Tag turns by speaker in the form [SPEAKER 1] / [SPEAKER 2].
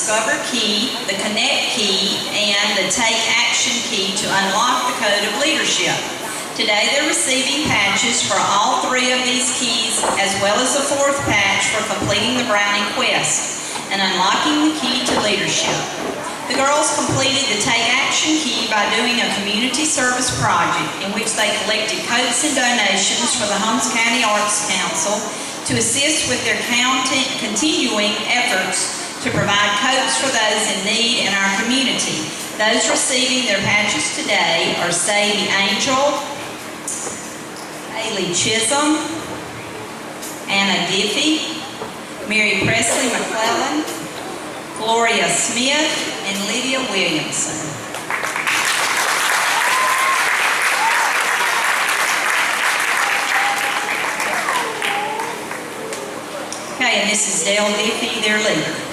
[SPEAKER 1] Discover Key, the Connect Key, and the Take Action Key to unlock the Code of Leadership. Today they're receiving patches for all three of these keys, as well as a fourth patch for completing the Brownie Quest and unlocking the key to leadership. The girls completed the Take Action Key by doing a community service project in which they collected coats and donations for the Holmes County Arts Council to assist with their continuing efforts to provide coats for those in need in our community. Those receiving their patches today are Sadie Angel, Haley Chisholm, Anna Diffie, Mary Presley McClellan, Gloria Smith, and Lydia Williamson. Okay, and this is Dale Diffie, their leader.